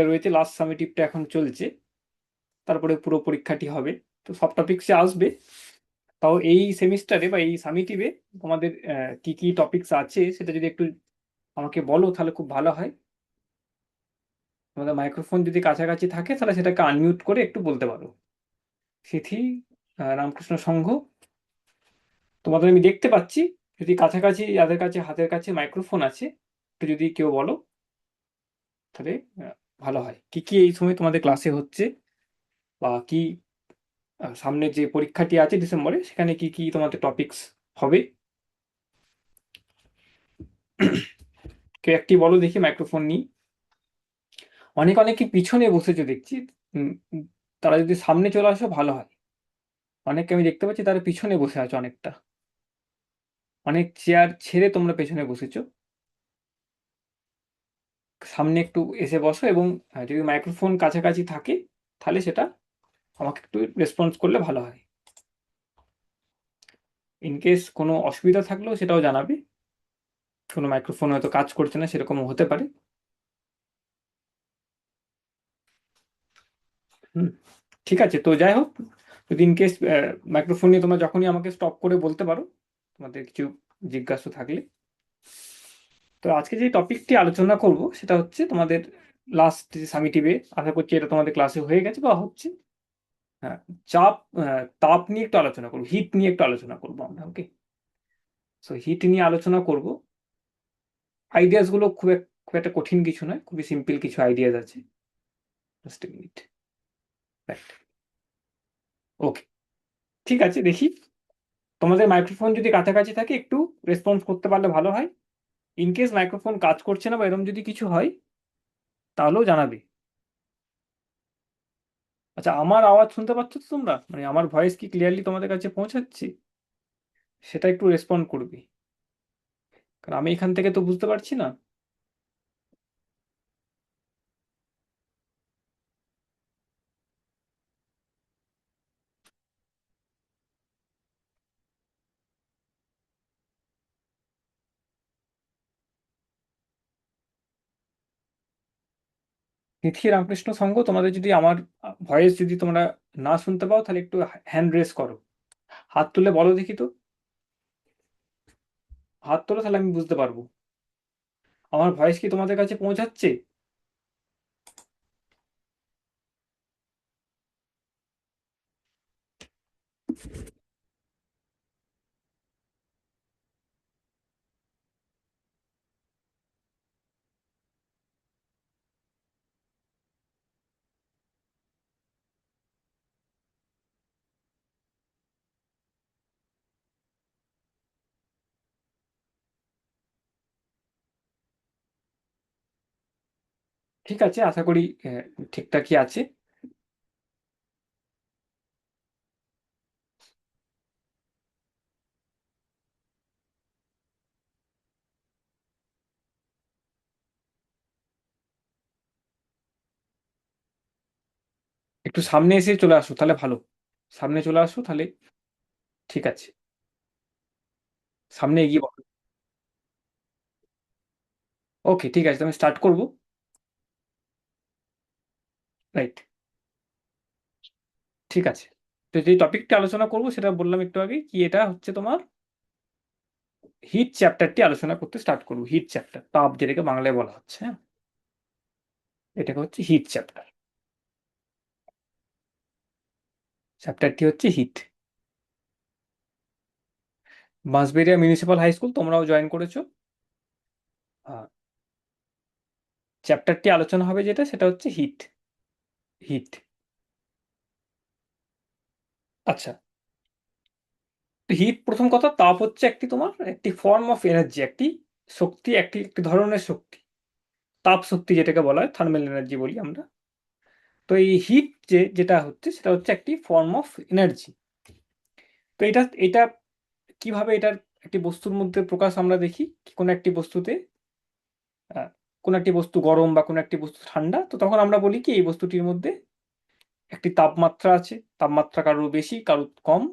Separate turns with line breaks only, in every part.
রয়েছে, লাস্ট সামেটিভটা এখন চলছে, তারপরে পুরো পরীক্ষাটি হবে। তো সব টপিক্সে আসবে। তাও এই সেমিস্টারে বা এই সামেটিভে তোমাদের কি কি টপিক্স আছে সেটা যদি একটু আমাকে বলো তাহলে খুব ভালো হয়। তোমাদের মাইক্রোফোন যদি কাছাকাছি থাকে তাহলে সেটাকে আনমিউট করে একটু বলতে পারো। সিথি, রামকৃষ্ণ সংঘ, তোমাদের আমি দেখতে পাচ্ছি। যদি কাছাকাছি যাদের কাছে হাতের কাছে মাইক্রোফোন আছে একটু যদি কেউ বলো তাহলে ভালো হয়। কি কি এই সময় তোমাদের ক্লাসে হচ্ছে, বা কি সামনে যে পরীক্ষাটি আছে ডিসেম্বরে সেখানে কি কি তোমাদের টপিকস হবে, কেউ একটি বলো দেখি মাইক্রোফোন নিই। অনেকে পিছনে বসেছে দেখছি। তারা যদি সামনে চলে আসো ভালো হয়। অনেককে আমি দেখতে পাচ্ছি তারা পিছনে বসে আছে অনেকটা। অনেক চেয়ার ছেড়ে তোমরা পেছনে বসেছো। সামনে একটু এসে বসো, এবং যদি মাইক্রোফোন কাছাকাছি থাকে তাহলে সেটা আমাকে একটু রেসপন্স করলে ভালো হয়। ইনকেস কোনো অসুবিধা থাকলেও সেটাও জানাবে। কোনো মাইক্রোফোন হয়তো কাজ করছে না, সেরকমও হতে পারে। ঠিক আছে, তো যাই হোক, যদি ইনকেস মাইক্রোফোন নিয়ে তোমরা যখনই আমাকে স্টপ করে বলতে পারো তোমাদের কিছু জিজ্ঞাসা থাকলে। তো আজকে যে টপিকটি আলোচনা করব সেটা হচ্ছে তোমাদের লাস্ট যে সামিটিভে, আশা করছি এটা তোমাদের ক্লাসে হয়ে গেছে বা হচ্ছে। হ্যাঁ, চাপ, তাপ নিয়ে একটু আলোচনা করবো, হিট নিয়ে একটু আলোচনা করবো আমরা। ওকে, সো হিট নিয়ে আলোচনা করব। আইডিয়াস গুলো খুব একটা কঠিন কিছু নয়, খুবই সিম্পল কিছু আইডিয়াস আছে। Just a minute. রাইট, ওকে, ঠিক আছে। দেখি তোমাদের মাইক্রোফোন যদি কাছাকাছি থাকে একটু রেসপন্স করতে পারলে ভালো হয়। ইনকেস মাইক্রোফোন কাজ করছে না বা এরকম যদি কিছু হয় তাহলেও জানাবে। আচ্ছা, আমার আওয়াজ শুনতে পাচ্ছ তো তোমরা? মানে আমার ভয়েস কি ক্লিয়ারলি তোমাদের কাছে পৌঁছাচ্ছে? সেটা একটু রেসপন্ড করবি, কারণ আমি এখান থেকে তো বুঝতে পারছি না। নিথি, রামকৃষ্ণ সংঘ, তোমাদের যদি আমার ভয়েস যদি তোমরা না শুনতে পাও তাহলে একটু হ্যান্ড রেস করো, হাত তুলে বলো দেখি তো। হাত তোলো, তাহলে আমি বুঝতে পারবো আমার ভয়েস কি তোমাদের কাছে পৌঁছাচ্ছে। ঠিক আছে, আশা করি ঠিকঠাকই আছে। একটু সামনে এসে চলে আসো তাহলে ভালো। সামনে চলে আসো তাহলে ঠিক আছে। সামনে এগিয়ে বলো। ওকে, ঠিক আছে, তো আমি স্টার্ট করবো। রাইট, ঠিক আছে। তো যে টপিকটা আলোচনা করবো সেটা বললাম একটু আগে, কি এটা হচ্ছে তোমার হিট চ্যাপ্টারটি আলোচনা করতে স্টার্ট করবো। হিট চ্যাপ্টার, তাপ যেটাকে বাংলায় বলা হচ্ছে। হ্যাঁ, এটাকে হচ্ছে হিট চ্যাপ্টার। চ্যাপ্টারটি হচ্ছে heat. Bansberia municipal high school তোমরাও জয়েন করেছো। চ্যাপ্টারটি আলোচনা হবে যেটা, সেটা হচ্ছে হিট। হিট, আচ্ছা। হিট, প্রথম কথা, তাপ হচ্ছে একটি তোমার একটি ফর্ম অফ এনার্জি, একটি শক্তি, একটি একটি ধরনের শক্তি। তাপ শক্তি যেটাকে বলা হয়, থার্মাল এনার্জি বলি আমরা। তো এই হিট যেটা হচ্ছে সেটা হচ্ছে একটি ফর্ম অফ এনার্জি। তো এটা এটা কিভাবে এটার একটি বস্তুর মধ্যে প্রকাশ আমরা দেখি, কোনো একটি বস্তুতে কোনো একটি বস্তু গরম বা কোনো একটি বস্তু ঠান্ডা, তো তখন আমরা বলি কি এই বস্তুটির মধ্যে একটি তাপমাত্রা আছে, তাপমাত্রা কারোর বেশি কারোর কম।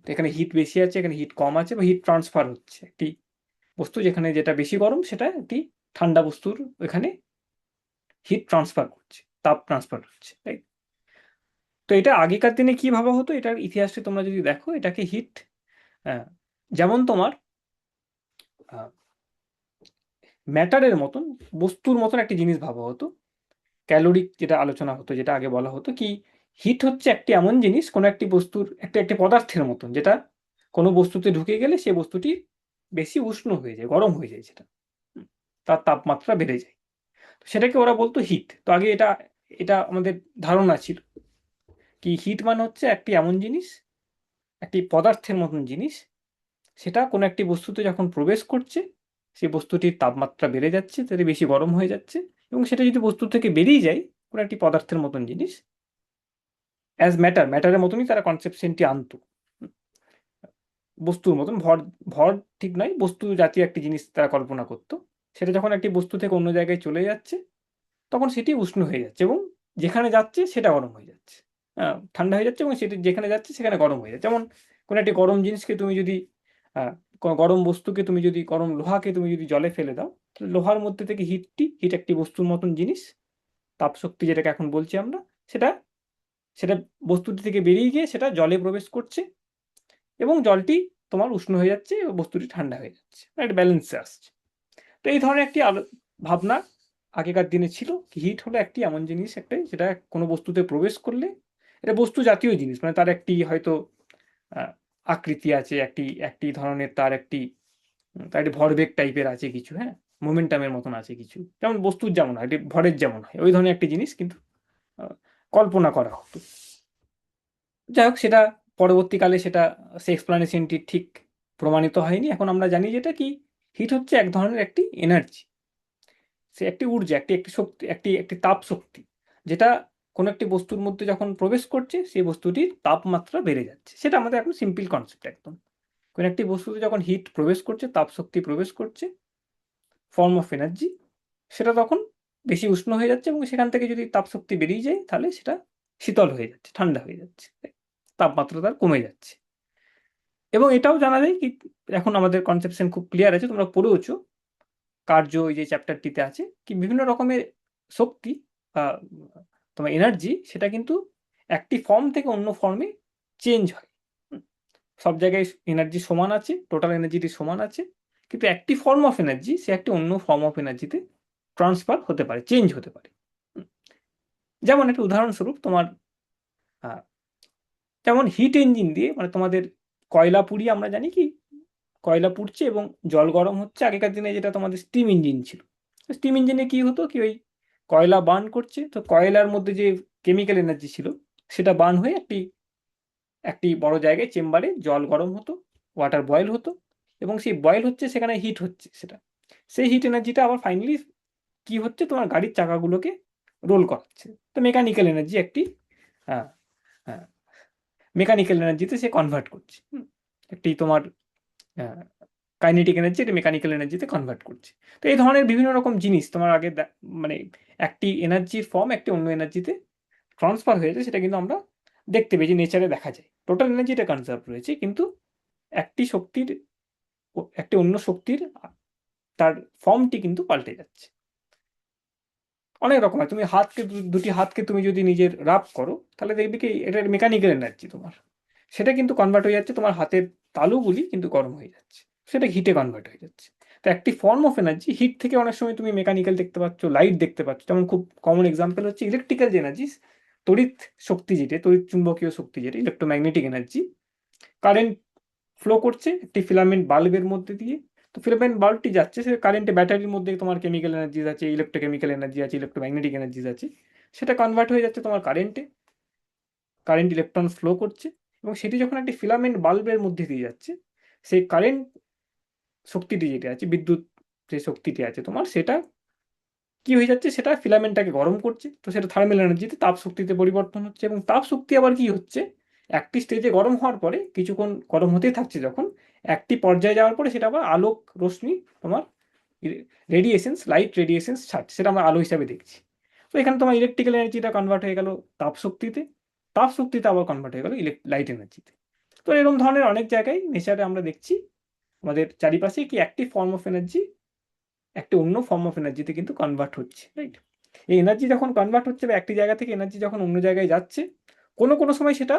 তো এখানে হিট বেশি আছে, এখানে হিট কম আছে, বা হিট ট্রান্সফার হচ্ছে। একটি বস্তু যেখানে যেটা বেশি গরম সেটা একটি ঠান্ডা বস্তুর এখানে হিট ট্রান্সফার করছে, তাপ ট্রান্সফার হচ্ছে, রাইট? তো এটা আগেকার দিনে কি ভাবা হতো, এটার ইতিহাসটা তোমরা যদি দেখো, এটাকে হিট, যেমন তোমার ম্যাটারের মতন, বস্তুর মতন একটা জিনিস ভাবা হতো। ক্যালোরিক যেটা আলোচনা হতো, যেটা আগে বলা হতো কি, হিট হচ্ছে একটি এমন জিনিস, কোনো একটি বস্তুর একটি পদার্থের মতন, যেটা কোনো বস্তুতে ঢুকে গেলে সে বস্তুটি বেশি উষ্ণ হয়ে যায়, গরম হয়ে যায়, সেটা তার তাপমাত্রা বেড়ে যায়, তো সেটাকে ওরা বলতো হিট। তো আগে এটা এটা আমাদের ধারণা ছিল কি, হিট মানে হচ্ছে একটি এমন জিনিস, একটি পদার্থের মতন জিনিস, সেটা কোনো একটি বস্তুতে যখন প্রবেশ করছে, সেই বস্তুটির তাপমাত্রা বেড়ে যাচ্ছে, তাতে বেশি গরম হয়ে যাচ্ছে, এবং সেটা যদি বস্তু থেকে বেরিয়ে যায়, কোনো একটি পদার্থের মতন জিনিস, অ্যাজ ম্যাটারের মতনই তারা কনসেপশনটি আনতো। বস্তুর মতন, ভর ভর ঠিক নয়, বস্তু জাতীয় একটি জিনিস তারা কল্পনা করতো। সেটা যখন একটি বস্তু থেকে অন্য জায়গায় চলে যাচ্ছে, তখন সেটি উষ্ণ হয়ে যাচ্ছে, এবং যেখানে যাচ্ছে সেটা গরম হয়ে যাচ্ছে, ঠান্ডা হয়ে যাচ্ছে, এবং সেটি যেখানে যাচ্ছে সেখানে গরম হয়ে যাচ্ছে। যেমন কোনো একটি গরম জিনিসকে তুমি যদি, কোনো গরম বস্তুকে তুমি যদি, গরম লোহাকে তুমি যদি জলে ফেলে দাও, তাহলে লোহার মধ্যে থেকে হিট একটি বস্তুর মতন জিনিস, তাপশক্তি যেটাকে এখন বলছি আমরা, সেটা সেটা বস্তুটি থেকে বেরিয়ে গিয়ে সেটা জলে প্রবেশ করছে, এবং জলটি তোমার উষ্ণ হয়ে যাচ্ছে এবং বস্তুটি ঠান্ডা হয়ে যাচ্ছে, একটা ব্যালেন্সে আসছে। তো এই ধরনের একটি ভাবনা আগেকার দিনে ছিল। হিট হলো একটি এমন জিনিস, একটাই, যেটা কোনো বস্তুতে প্রবেশ করলে, এটা বস্তু জাতীয় জিনিস, মানে তার একটি হয়তো আকৃতি আছে, একটি একটি ধরনের, তার একটি ভরবেগ টাইপের আছে কিছু, হ্যাঁ, মোমেন্টামের মতন আছে কিছু, যেমন বস্তুর যেমন হয়, এটি ভরের যেমন হয়, ওই ধরনের একটি জিনিস কিন্তু কল্পনা করা হতো। যাই হোক, সেটা পরবর্তীকালে সেটা, সে এক্সপ্লানেশনটি ঠিক প্রমাণিত হয়নি। এখন আমরা জানি যেটা কি, হিট হচ্ছে এক ধরনের একটি এনার্জি, সে একটি ঊর্জা, একটি একটি শক্তি, একটি একটি তাপ শক্তি, যেটা কোনো একটি বস্তুর মধ্যে যখন প্রবেশ করছে, সেই বস্তুটির তাপমাত্রা বেড়ে যাচ্ছে। সেটা আমাদের এখন সিম্পল কনসেপ্ট একদম। কোনো একটি বস্তুতে যখন হিট প্রবেশ করছে, তাপ শক্তি প্রবেশ করছে, ফর্ম অফ এনার্জি, সেটা তখন বেশি উষ্ণ হয়ে যাচ্ছে, এবং সেখান থেকে যদি তাপ শক্তি বেরিয়ে যায়, তাহলে সেটা শীতল হয়ে যাচ্ছে, ঠান্ডা হয়ে যাচ্ছে, তাপমাত্রা তার কমে যাচ্ছে। এবং এটাও জানা যায় কি, এখন আমাদের কনসেপশন খুব ক্লিয়ার আছে, তোমরা পড়েওছো, কার্য ওই যে চ্যাপ্টারটিতে আছে, কি বিভিন্ন রকমের শক্তি বা তোমার এনার্জি, সেটা কিন্তু একটি ফর্ম থেকে অন্য ফর্মে চেঞ্জ হয়। সব জায়গায় এনার্জি সমান আছে, টোটাল এনার্জিটি সমান আছে, কিন্তু একটি ফর্ম অফ এনার্জি সে একটি অন্য ফর্ম অফ এনার্জিতে ট্রান্সফার হতে পারে, চেঞ্জ হতে পারে। যেমন একটা উদাহরণস্বরূপ তোমার, যেমন হিট ইঞ্জিন দিয়ে, মানে তোমাদের কয়লা পুড়িয়ে আমরা জানি কি, কয়লা পুড়ছে এবং জল গরম হচ্ছে। আগেকার দিনে যেটা তোমাদের স্টিম ইঞ্জিন ছিল, স্টিম ইঞ্জিনে কি হতো কি, ওই কয়লা বার্ন করছে, তো কয়লার মধ্যে যে কেমিক্যাল এনার্জি ছিল, সেটা বার্ন হয়ে একটি একটি বড় জায়গায় চেম্বারে জল গরম হতো, ওয়াটার বয়েল হতো, এবং সেই বয়েল হচ্ছে, সেখানে হিট হচ্ছে, সেটা সেই হিট এনার্জিটা আবার ফাইনালি কি হচ্ছে, তোমার গাড়ির চাকাগুলোকে রোল করাচ্ছে। তো মেকানিক্যাল এনার্জি একটি, হ্যাঁ, হ্যাঁ, মেকানিক্যাল এনার্জিতে সে কনভার্ট করছে, একটি তোমার কাইনেটিক এনার্জি এটা মেকানিক্যাল এনার্জিতে কনভার্ট করছে। তো এই ধরনের বিভিন্ন রকম জিনিস তোমার আগে মানে একটি এনার্জির ফর্ম একটি অন্য এনার্জিতে ট্রান্সফার হয়েছে, সেটা কিন্তু আমরা দেখতে পেয়েছি, নেচারে দেখা যায়। টোটাল এনার্জিটা কনজার্ভ রয়েছে, কিন্তু একটি শক্তির একটি অন্য শক্তির তার ফর্মটি কিন্তু পাল্টে যাচ্ছে। অনেক রকম হয়, তুমি হাতকে, দুটি হাতকে তুমি যদি নিজের রাব করো, তাহলে দেখবে কি এটার মেকানিক্যাল এনার্জি তোমার, সেটা কিন্তু কনভার্ট হয়ে যাচ্ছে, তোমার হাতের তালুগুলি কিন্তু গরম হয়ে যাচ্ছে, সেটা হিটে কনভার্ট হয়ে যাচ্ছে। তো একটি ফর্ম অফ এনার্জি, হিট থেকে অনেক সময় তুমি মেকানিক্যাল দেখতে পাচ্ছ, লাইট দেখতে পাচ্ছ। যেমন খুব কমন এক্সাম্পল হচ্ছে ইলেকট্রিক্যাল যে এনার্জি, তড়িৎ শক্তি যেটা, তড়িৎ চুম্বকীয় শক্তি যেটা, ইলেকট্রোম্যাগনেটিক এনার্জি, কারেন্ট ফ্লো করছে একটি ফিলামেন্ট বাল্বের মধ্যে দিয়ে। তো ফিলামেন্ট বাল্বটি যাচ্ছে, সে কারেন্টে, ব্যাটারির মধ্যে তোমার কেমিক্যাল এনার্জি আছে, ইলেকট্রোকেমিক্যাল এনার্জি আছে, ইলেকট্রোম্যাগনেটিক এনার্জি আছে, সেটা কনভার্ট হয়ে যাচ্ছে তোমার কারেন্টে, কারেন্ট ইলেকট্রন ফ্লো করছে, এবং সেটি যখন একটি ফিলামেন্ট বাল্বের মধ্যে দিয়ে যাচ্ছে, সেই কারেন্ট শক্তিটি যেটা আছে, বিদ্যুৎ যে শক্তিটি আছে তোমার, সেটা কি হয়ে যাচ্ছে, সেটা ফিলামেন্টটাকে গরম করছে, তো সেটা থার্মাল এনার্জিতে, তাপ শক্তিতে পরিবর্তন হচ্ছে। এবং তাপ শক্তি আবার কি হচ্ছে, একটি স্টেজে গরম হওয়ার পরে কিছুক্ষণ গরম হতেই থাকছে, যখন একটি পর্যায়ে যাওয়ার পরে সেটা আবার আলোক রশ্মি তোমার, রেডিয়েশনস, লাইট রেডিয়েশনস ছাড়ছে, সেটা আমরা আলো হিসাবে দেখছি। তো এখানে তোমার ইলেকট্রিক্যাল এনার্জিটা কনভার্ট হয়ে গেল তাপ শক্তিতে, তাপ শক্তিতে আবার কনভার্ট হয়ে গেল লাইট এনার্জিতে। তো এরকম ধরনের অনেক জায়গায় নেচারে আমরা দেখছি, আমাদের চারিপাশে কি একটি ফর্ম অফ এনার্জি একটি অন্য ফর্ম অফ এনার্জিতে কিন্তু কনভার্ট হচ্ছে, রাইট? এই এনার্জি যখন কনভার্ট হচ্ছে বা একটি জায়গা থেকে এনার্জি যখন অন্য জায়গায় যাচ্ছে, কোনো কোনো সময় সেটা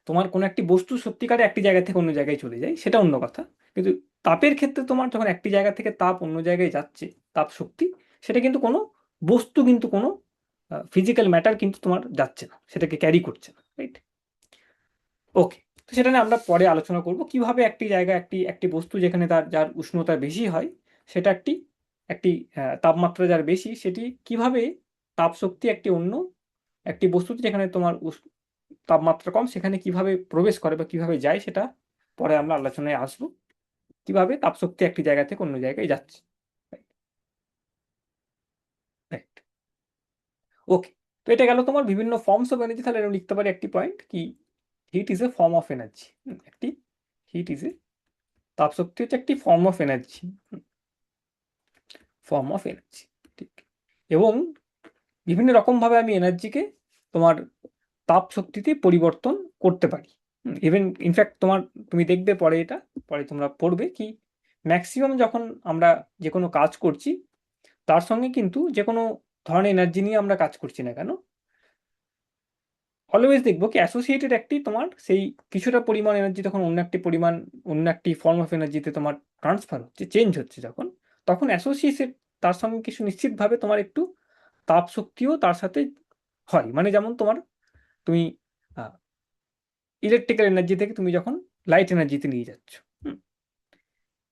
তোমার কোনো একটি বস্তু সত্যিকারে একটি জায়গা থেকে অন্য জায়গায় চলে যায়, সেটা অন্য কথা। কিন্তু তাপের ক্ষেত্রে তোমার যখন একটি জায়গা থেকে তাপ অন্য জায়গায় যাচ্ছে, তাপ শক্তি, সেটা কিন্তু কোনো বস্তু, কিন্তু কোনো ফিজিক্যাল ম্যাটার কিন্তু তোমার যাচ্ছে না, সেটাকে ক্যারি করছে না, রাইট? ওকে, তো সেটা নিয়ে আমরা পরে আলোচনা করব কিভাবে একটি জায়গা, একটি একটি বস্তু যেখানে যার উষ্ণতা বেশি হয়, সেটা একটি একটি তাপমাত্রা যার বেশি, সেটি কিভাবে তাপ শক্তি একটি অন্য একটি বস্তুতে যেখানে তোমার তাপমাত্রা কম, সেখানে কিভাবে প্রবেশ করে বা কিভাবে যায়, সেটা পরে আমরা আলোচনায় আসবো, কিভাবে তাপশক্তি একটি জায়গা থেকে অন্য জায়গায় যাচ্ছে। রাইট, ওকে। তো এটা গেল তোমার বিভিন্ন ফর্মস অফ এনার্জি। তাহলে এরকম লিখতে পারি একটি পয়েন্ট কি, heat is a form of energy. একটি হিট ইজ এ, তাপশক্তি হচ্ছে একটি form of energy, form of energy, ঠিক। এবং বিভিন্ন রকমভাবে আমি এনার্জিকে তোমার তাপ শক্তিতে পরিবর্তন করতে পারি। ইভেন ইনফ্যাক্ট তুমি দেখবে পরে, এটা পরে তোমরা পড়বে কি, ম্যাক্সিমাম যখন আমরা যে কোনো কাজ করছি, তার সঙ্গে কিন্তু যে কোনো ধরনের এনার্জি নিয়ে আমরা কাজ করছি না কেন, অলওয়েজ দেখবো কি অ্যাসোসিয়েটেড একটি তোমার সেই কিছুটা পরিমাণ এনার্জি তখন অন্য একটি পরিমাণ, অন্য একটি ফর্ম অফ এনার্জিতে তোমার ট্রান্সফার হচ্ছে, চেঞ্জ হচ্ছে যখন, তখন অ্যাসোসিয়েটেড তার সঙ্গে কিছু নিশ্চিতভাবে তোমার একটু তাপ শক্তিও তার সাথে হয়। মানে যেমন তুমি ইলেকট্রিক্যাল এনার্জি থেকে তুমি যখন লাইট এনার্জিতে নিয়ে যাচ্ছ,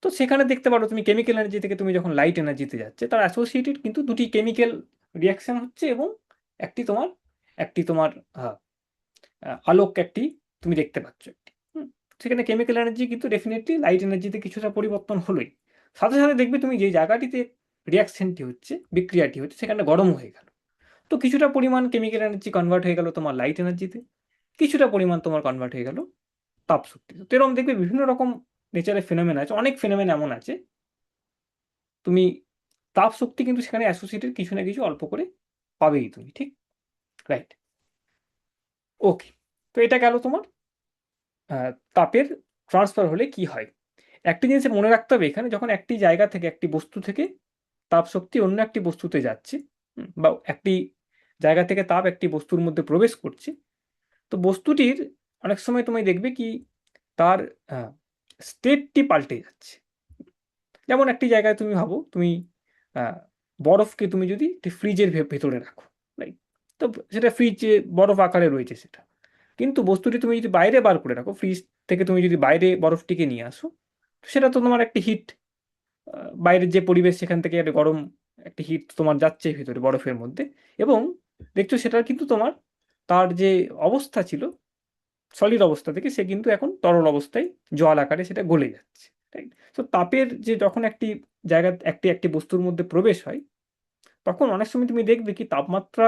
তো সেখানে দেখতে পারো তুমি কেমিক্যাল এনার্জি থেকে তুমি যখন লাইট এনার্জিতে যাচ্ছে, তার অ্যাসোসিয়েটেড কিন্তু দুটি কেমিক্যাল রিয়াকশন হচ্ছে, এবং একটি তোমার একটি তোমার আলোক একটি তুমি দেখতে পাচ্ছ একটি, সেখানে কেমিক্যাল এনার্জি কিন্তু ডেফিনেটলি লাইট এনার্জিতে কিছুটা পরিবর্তন হলোই। সাথে সাথে দেখবে তুমি যে জায়গাটিতে রিয়াকশনটি হচ্ছে, বিক্রিয়াটি হচ্ছে, সেখানে গরম হয়ে গেল, তো কিছুটা পরিমাণ কেমিক্যাল এনার্জি কনভার্ট হয়ে গেল তোমার লাইট এনার্জিতে, কিছুটা পরিমাণ তোমার কনভার্ট হয়ে গেল তাপ শক্তিতে। তো এরকম দেখবে বিভিন্ন রকম নেচারের ফেনোমেন আছে, অনেক ফেনোমেন এমন আছে, তুমি তাপ শক্তি কিন্তু সেখানে অ্যাসোসিয়েটেড কিছু না কিছু অল্প করে পাবেই তুমি, ঠিক। রাইট, ওকে। তো এটা গেল তোমার তাপের ট্রান্সফার হলে কি হয়। একটি জিনিস মনে রাখতে হবে এখানে, যখন একটি জায়গা থেকে, একটি বস্তু থেকে তাপ শক্তি অন্য একটি বস্তুতে যাচ্ছে, বা একটি জায়গা থেকে তাপ একটি বস্তুর মধ্যে প্রবেশ করছে, তো বস্তুটির অনেক সময় তুমি দেখবে কি তার স্টেটটি পাল্টে যাচ্ছে। যেমন একটি জায়গায় তুমি ভাবো, তুমি বরফকে তুমি যদি একটি ফ্রিজের ভেতরে রাখো, রাইট, তো সেটা ফ্রিজে বরফ আকারে রয়েছে সেটা, কিন্তু বস্তুটি তুমি যদি বাইরে বার করে রাখো, ফ্রিজ থেকে তুমি যদি বাইরে বরফটিকে নিয়ে আসো, সেটা তো তোমার একটি হিট, বাইরের যে পরিবেশ সেখান থেকে একটা গরম একটি হিট তোমার যাচ্ছে ভিতরে বরফের মধ্যে, এবং দেখছো সেটার কিন্তু তোমার তার যে অবস্থা ছিল সলিড অবস্থা থেকে, সে কিন্তু এখন তরল অবস্থায় জল আকারে সেটা গলে যাচ্ছে, রাইট। তো তাপের যে যখন একটি জায়গা, একটি একটি বস্তুর মধ্যে প্রবেশ হয়, তখন অনেক সময় তুমি দেখবে কি তাপমাত্রা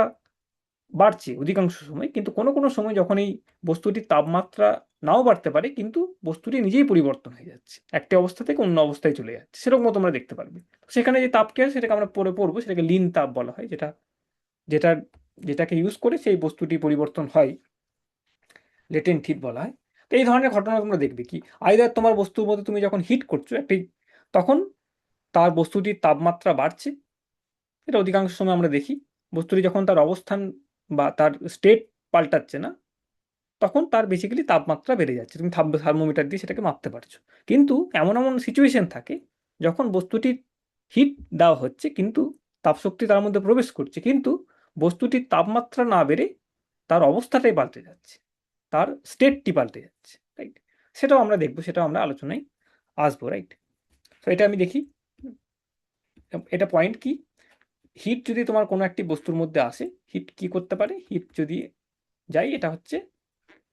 বাড়ছে অধিকাংশ সময়, কিন্তু কোনো কোনো সময় যখন এই বস্তুটির তাপমাত্রা নাও বাড়তে পারে, কিন্তু বস্তুটি নিজেই পরিবর্তন হয়ে যাচ্ছে, একটি অবস্থা থেকে অন্য অবস্থায় চলে যাচ্ছে, সেরকম তোমরা দেখতে পারবে। সেখানে যে তাপকে আছে সেটাকে আমরা পরে পড়বো, সেটাকে লিন তাপ বলা হয়, যেটা যেটা যেটাকে ইউজ করে সেই বস্তুটি পরিবর্তন হয়, লেটেন্ট হিট বলা হয়। তো এই ধরনের ঘটনা তোমরা দেখবে কি, আইদার তোমার বস্তুর মধ্যে তুমি যখন হিট করছো একটি, তখন তার বস্তুটির তাপমাত্রা বাড়ছে, এটা অধিকাংশ সময় আমরা দেখি। বস্তুটি যখন তার অবস্থান বা তার স্টেট পাল্টাচ্ছে না, তখন তার বেসিক্যালি তাপমাত্রা বেড়ে যাচ্ছে, তুমি থার্মোমিটার দিয়ে সেটাকে মাপতে পারছো। কিন্তু এমন এমন সিচুয়েশন থাকে যখন বস্তুটির হিট দেওয়া হচ্ছে, কিন্তু তাপশক্তি তার মধ্যে প্রবেশ করছে, কিন্তু বস্তুটির তাপমাত্রা না বেড়ে তার অবস্থাটাই পাল্টে যাচ্ছে, তার স্টেটটি পাল্টে যাচ্ছে, রাইট। সেটাও আমরা দেখবো, সেটাও আমরা আলোচনায় আসবো, রাইট। তো এটা আমি দেখি, এটা পয়েন্ট কি, হিট যদি তোমার কোনো একটি বস্তুর মধ্যে আসে, হিট কি করতে পারে, হিট যদি যাই, এটা হচ্ছে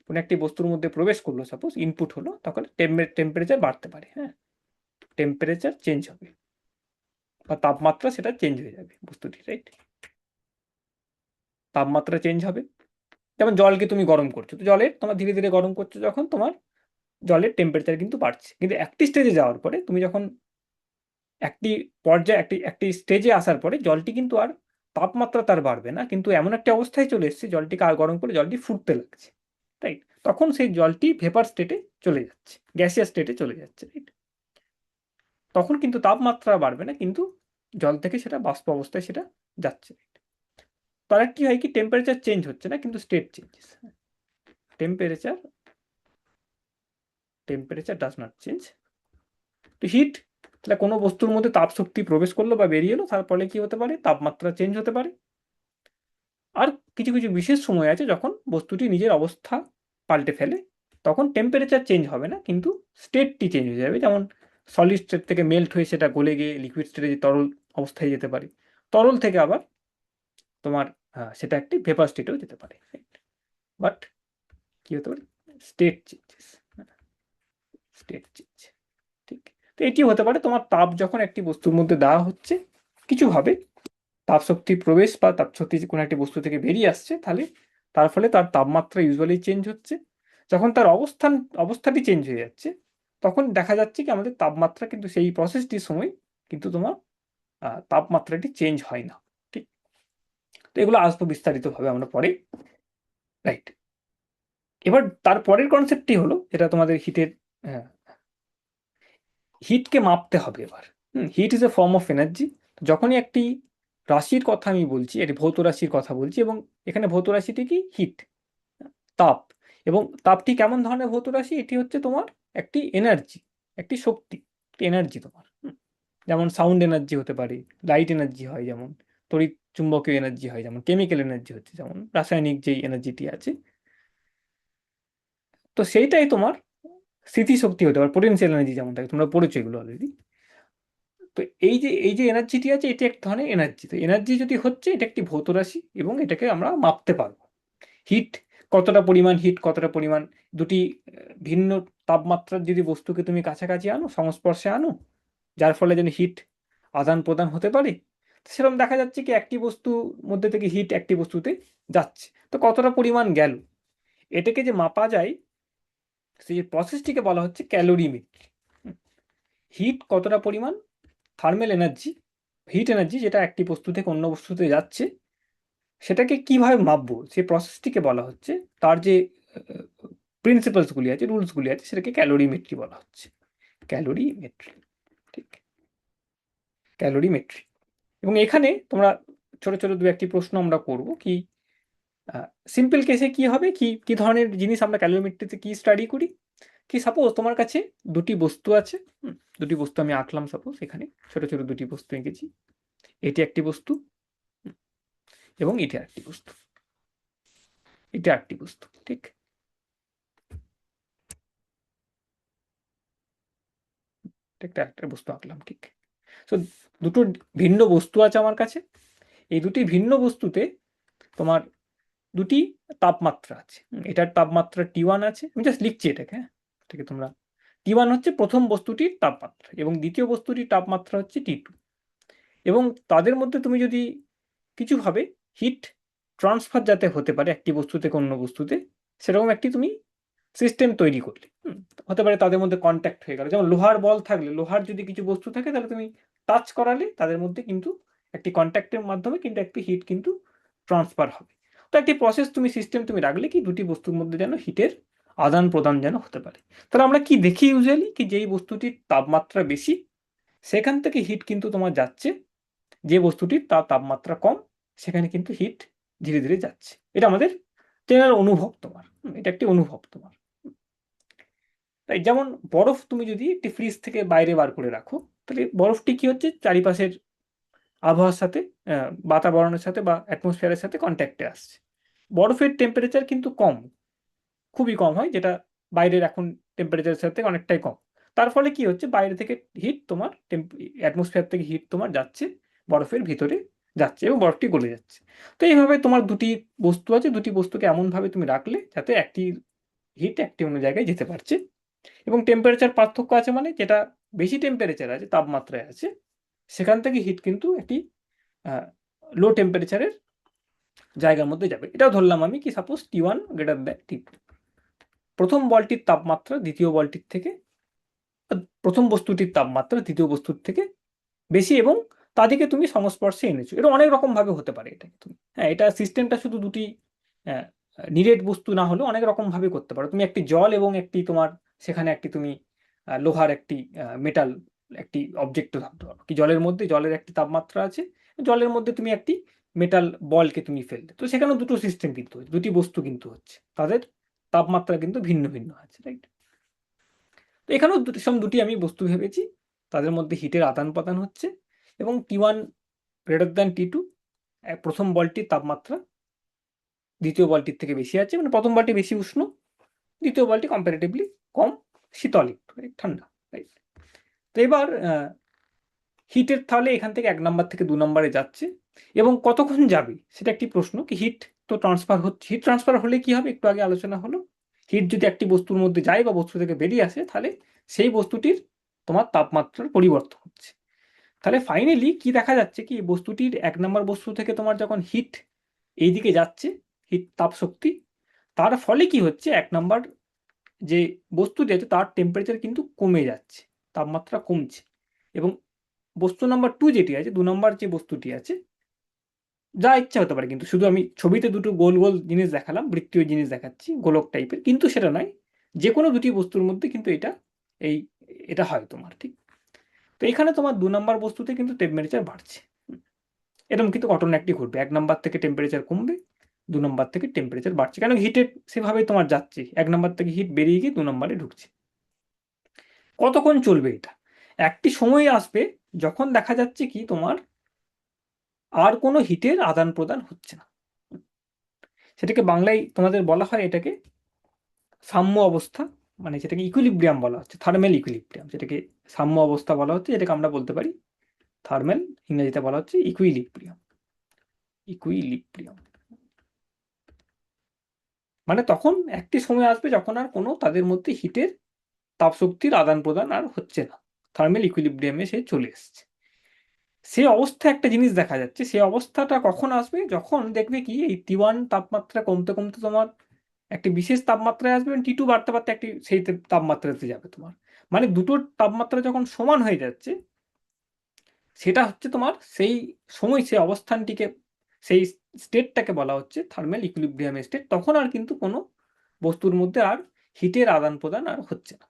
কোনো একটি বস্তুর মধ্যে প্রবেশ করলো, সাপোজ ইনপুট হলো, তখন টেম্পারেচার বাড়তে পারে, হ্যাঁ, টেম্পারেচার চেঞ্জ হবে বা তাপমাত্রা সেটা চেঞ্জ হয়ে যাবে বস্তুটি, রাইট। তাপমাত্রা চেঞ্জ হবে, যেমন জলকে তুমি গরম করছো, তো জলের তোমার ধীরে ধীরে গরম করছো, যখন তোমার জলের টেম্পারেচার কিন্তু বাড়ছে, কিন্তু একটি স্টেজে যাওয়ার পরে, তুমি যখন একটি পর্যায়ে, একটি একটি স্টেজে আসার পরে জলটি কিন্তু আর তাপমাত্রা তার বাড়বে না, কিন্তু এমন একটা অবস্থায় চলে এসেছে, জলটিকে আর গরম করে জলটি ফুটতে লাগছে, রাইট। তখন সেই জলটি ভেপার স্টেটে চলে যাচ্ছে, গ্যাসিয়াস স্টেটে চলে যাচ্ছে, রাইট। তখন কিন্তু তাপমাত্রা বাড়বে না, কিন্তু জল থেকে সেটা বাষ্প অবস্থায় সেটা যাচ্ছে। তার কি হয় কি, টেম্পারেচার চেঞ্জ হচ্ছে না, কিন্তু state changes. Temperature does not change. তো হিট, তাহলে কোনো বস্তুর মধ্যে তাপ শক্তি প্রবেশ করলো বা বেরিয়ে এলো, তার ফলে কি হতে পারে, তাপমাত্রা চেঞ্জ হতে পারে। আর কিছু কিছু বিশেষ সময় আছে যখন বস্তুটি নিজের অবস্থা পাল্টে ফেলে, তখন টেম্পারেচার চেঞ্জ হবে না, কিন্তু স্টেটটি চেঞ্জ হয়ে যাবে। যেমন সলিড স্টেট থেকে মেল্ট হয়ে সেটা গলে গিয়ে লিকুইড স্টেটে যে তরল অবস্থায় যেতে পারে, তরল থেকে আবার তোমার সেটা একটি ভেপার স্টেটেও যেতে পারে। বাট কি হতে পারে, স্টেট চেঞ্জেস, স্টেট চেঞ্জ। ঠিক, তো এটি হতে পারে তোমার তাপ যখন একটি বস্তুর মধ্যে দেওয়া হচ্ছে, কিছুভাবে তাপ শক্তি প্রবেশ বা তাপ শক্তি কোনো একটি বস্তু থেকে বেরিয়ে আসছে, তাহলে তার ফলে তার তাপমাত্রা ইউজুয়ালি চেঞ্জ হচ্ছে। যখন তার অবস্থাটি চেঞ্জ হয়ে যাচ্ছে, তখন দেখা যাচ্ছে কি আমাদের তাপমাত্রা কিন্তু সেই প্রসেসটির সময় কিন্তু তোমার তাপমাত্রাটি চেঞ্জ হয় না। ঠিক, তো এগুলো আসবো বিস্তারিতভাবে আমরা পরে। রাইট, এবার তারপরের কনসেপ্টটি হলো, যেটা তোমাদের হিটকে মাপতে হবে এবার। Heat is a form of energy. যখনই একটি রাশির কথা আমি বলছি, এটি ভৌত রাশির কথা বলছি, এবং এখানে ভৌত রাশিটি কি, হিট, তাপ। এবং তাপটি কেমন ধরনের ভৌত রাশি, এটি হচ্ছে তোমার একটি এনার্জি, একটি শক্তি, এনার্জি তোমার। যেমন সাউন্ড এনার্জি হতে পারে, লাইট এনার্জি হয় যেমন, তড়িৎ চুম্বকীয় এনার্জি হয় যেমন, কেমিক্যাল এনার্জি হচ্ছে যেমন রাসায়নিক যেই এনার্জিটি আছে। তো সেইটাই তোমার স্মৃতিশক্তি হতে পারে, পোটেনশিয়াল এনার্জি যেমন থাকে, তোমরা পড়েছো এগুলো অলরেডি। তো এই যে এনার্জিটি আছে, এটি এক ধরনের এনার্জি। তো এনার্জি যদি হচ্ছে, এটা একটি ভৌত রাশি এবং এটাকে আমরা মাপতে পারবো। হিট কতটা পরিমাণ, হিট কতটা পরিমাণ, দুটি ভিন্ন তাপমাত্রার যদি বস্তুকে তুমি কাছাকাছি আনো, সংস্পর্শে আনো, যার ফলে যেন হিট আদান প্রদান হতে পারে, সেরকম দেখা যাচ্ছে কি একটি বস্তুর মধ্যে থেকে হিট একটি বস্তুতে যাচ্ছে, তো কতটা পরিমাণ গেল, এটাকে যে মাপা যায়, সেই প্রসেসটিকে বলা হচ্ছে ক্যালোরিমেট্রি। হিট কতটা পরিমাণ, থার্মাল এনার্জি, হিট এনার্জি যেটা একটি বস্তু থেকে অন্য বস্তুতে যাচ্ছে, সেটাকে কিভাবে মাপবো, সেই প্রসেসটিকে বলা হচ্ছে, তার যে প্রিন্সিপালসগুলি আছে, রুলসগুলি আছে, সেটাকে ক্যালোরিমেট্রি বলা হচ্ছে। ক্যালোরিমেট্রি, ঠিক, ক্যালোরিমেট্রি। এবং এখানে তোমরা ছোট ছোট দু একটি প্রশ্ন আমরা করব কি, সিম্পল কেসে কি হবে, কি কি ধরনের জিনিস আমরা ক্যালোরিমেট্রিতে কি স্টাডি করি, কি সাপোজ তোমার কাছে দুটি বস্তু আছে, দুটি বস্তু আমি আঁকলাম, সাপোজ এখানে ছোট ছোট দুটি বস্তু এঁকেছি, এটি একটি বস্তু এবং এটা একটি বস্তু, এটা একটি বস্তু। ঠিক, একটা একটা বস্তু আঁকলাম। ঠিক, তো দুটো ভিন্ন বস্তু আছে আমার কাছে, এই দুটি ভিন্ন বস্তুতে তোমার দুটি তাপমাত্রা আছে। এটার তাপমাত্রা T1 আছে, আমি জাস্ট লিখছি এটাকে, হ্যাঁ, ঠিক আছে, তোমরা T1 হচ্ছে প্রথম বস্তুটির তাপমাত্রা এবং দ্বিতীয় বস্তুটির তাপমাত্রা হচ্ছে T2। এবং তাদের মধ্যে তুমি যদি কিছুভাবে হিট ট্রান্সফার যাতে হতে পারে একটি বস্তু থেকে অন্য বস্তুতে, সেরকম একটি তুমি সিস্টেম তৈরি করলে, হতে পারে তাদের মধ্যে কন্ট্যাক্ট হয়ে গেল, যেমন লোহার বল থাকলে, লোহার যদি কিছু বস্তু থাকে, তাহলে তুমি টাচ করালে তাদের মধ্যে কিন্তু একটি কন্ট্যাক্টের মাধ্যমে কিন্তু একটি হিট কিন্তু ট্রান্সফার হবে। তো একটি প্রসেস তুমি সিস্টেম তুমি রাখলে কি, দুটি বস্তুর মধ্যে যেন হিটের আদান প্রদান যেন হতে পারে। তাহলে আমরা কি দেখি ইউজুয়ালি, কি যেই বস্তুটির তাপমাত্রা বেশি, সেখান থেকে হিট কিন্তু তোমার যাচ্ছে, যে বস্তুটির তার তাপমাত্রা কম, সেখানে কিন্তু হিট ধীরে ধীরে যাচ্ছে। এটা আমাদের জেনারেল অনুভব তোমার, এটা একটি অনুভব তোমার। তাই যেমন বরফ তুমি যদি একটি ফ্রিজ থেকে বাইরে বার করে রাখো, তাহলে বরফটি কি হচ্ছে, চারিপাশের আবহাওয়ার সাথে, বাতাবরণের সাথে বা অ্যাটমসফিয়ারের সাথে কন্ট্যাক্টে আসছে। বরফের টেম্পারেচার কিন্তু কম, খুবই কম হয়, যেটা বাইরের এখন টেম্পারেচারের সাথে অনেকটাই কম। তার ফলে কি হচ্ছে, বাইরে থেকে হিট তোমার অ্যাটমসফিয়ার থেকে হিট তোমার যাচ্ছে, বরফের ভিতরে যাচ্ছে এবং বরফটি গলে যাচ্ছে। তো এইভাবে তোমার দুটি বস্তু আছে, দুটি বস্তুকে এমনভাবে তুমি রাখলে যাতে একটি হিট একটি অন্য জায়গায় যেতে পারছে। এবং টেম্পারেচার পার্থক্য আছে, মানে যেটা বেশি টেম্পারেচার আছে, তাপমাত্রায় আছে, সেখান থেকে হিট কিন্তু একটি লো টেম্পারেচারের জায়গার মধ্যে যাবে। এটাও ধরলাম আমি কি, suppose T1 greater than T2, প্রথম বলটির তাপমাত্রা দ্বিতীয় বলটির থেকে, প্রথম বস্তুটির তাপমাত্রা দ্বিতীয় বস্তুর থেকে বেশি, এবং তাদেরকে তুমি সংস্পর্শে এনেছো। এটা অনেক রকম ভাবে হতে পারে, এটাকে তুমি, হ্যাঁ, এটা সিস্টেমটা শুধু দুটি নিরেট বস্তু না হলেও অনেক রকম ভাবে করতে পারো। তুমি একটি জল এবং একটি তোমার, সেখানে একটি তুমি লোহার একটি মেটাল একটি অবজেক্ট ভাবতে পারো, কি জলের মধ্যে জলের একটি তাপমাত্রা আছে, জলের মধ্যে তুমি একটি মেটাল বলকে তুমি ফেললে, তো সেখানে দুটো সিস্টেম কিন্তু হচ্ছে, দুটি বস্তু কিন্তু হচ্ছে, তাদের তাপমাত্রা কিন্তু ভিন্ন ভিন্ন আছে, রাইট? তো এখানেও দুটি আমি বস্তু ভেবেছি, তাদের মধ্যে হিটের আদান প্রদান হচ্ছে, এবং T1 গ্রেটার দ্যান T2, প্রথম বলটির তাপমাত্রা দ্বিতীয় বলটির থেকে বেশি আছে, মানে প্রথম বলটি বেশি উষ্ণ, দ্বিতীয় বলটি কম্পারেটিভলি কম শীতল, একটু ঠান্ডা, রাইট? তো এবার হিটের তাহলে এখান থেকে 1 নম্বর থেকে 2 নম্বরে যাচ্ছে, এবং কতক্ষণ যাবে সেটা একটি প্রশ্ন। কি হিট তো ট্রান্সফার হচ্ছে, হিট ট্রান্সফার হলে কি হবে একটু আগে আলোচনা হলো, হিট যদি একটি বস্তুর মধ্যে যায় বা বস্তু থেকে বেরিয়ে আসে, তাহলে সেই বস্তুটির তোমার তাপমাত্রার পরিবর্তন হচ্ছে। তাহলে ফাইনালি কি দেখা যাচ্ছে, কি বস্তুটির 1 নম্বর বস্তু থেকে তোমার যখন হিট এইদিকে যাচ্ছে, হিট তাপ শক্তি, তার ফলে কি হচ্ছে, 1 নম্বর যে বস্তুটি আছে তার টেম্পারেচার কিন্তু কমে যাচ্ছে, তাপমাত্রা কমছে, এবং বস্তু নাম্বার 2 যেটি আছে, 2 নম্বর যে বস্তুটি আছে, যা ইচ্ছা হতে পারে, কিন্তু শুধু আমি ছবিতে দুটো গোল গোল জিনিস দেখালাম, বৃত্তীয় জিনিস দেখাচ্ছি গোলক টাইপের, কিন্তু সেটা নয়, যে কোনো দুটি বস্তুর মধ্যে কিন্তু এই এটা হয় তোমার, ঠিক? তো এখানে তোমার 2 নম্বর বস্তুতে কিন্তু টেম্পারেচার বাড়ছে, এরকম কিন্তু ঘটনা একটি ঘটবে, 1 নম্বর থেকে টেম্পারেচার কমবে, 2 নম্বর থেকে টেম্পারেচার বাড়ছে, কেন হিটের সেভাবেই তোমার যাচ্ছে, 1 নম্বর থেকে হিট বেরিয়ে গিয়ে 2 নম্বরে ঢুকছে। কতক্ষণ চলবে এটা? একটি সময় আসবে যখন দেখা যাচ্ছে কি তোমার আর কোনো হিটের আদান প্রদান হচ্ছে না, সেটাকে বাংলায় তোমাদের বলা হয় এটাকে সাম্য অবস্থা, মানে যেটাকে ইকুইলিব্রিয়াম বলা হচ্ছে, থার্মাল ইকুইলিব্রিয়াম, যেটাকে সাম্য অবস্থা বলা হচ্ছে, যেটাকে আমরা বলতে পারি থার্মাল, ইংরেজিতে বলা হচ্ছে ইকুইলিব্রিয়াম। ইকুইলিব্রিয়াম মানে তখন একটি সময় আসবে যখন আর কোনো তাদের মধ্যে হিটের তাপশক্তির আদান প্রদান আর হচ্ছে না, থার্মাল ইকুইলিব্রিয়ামে সে চলে এসছে। সে অবস্থায় একটা জিনিস দেখা যাচ্ছে, সেই অবস্থাটা কখন আসবে, যখন দেখবে কি এই T1 তাপমাত্রা কমতে কমতে তোমার একটি বিশেষ তাপমাত্রায় আসবে, এবং T2 বাড়তে বাড়তে একটি সেই তাপমাত্রাতে যাবে তোমার, মানে দুটোর তাপমাত্রা যখন সমান হয়ে যাচ্ছে, সেটা হচ্ছে তোমার সেই সময়, সেই অবস্থানটিকে, সেই স্টেটটাকে বলা হচ্ছে থার্মাল ইকুইলিব্রিয়াম স্টেট। তখন আর কিন্তু কোনো বস্তুর মধ্যে আর হিটের আদান প্রদান আর হচ্ছে না,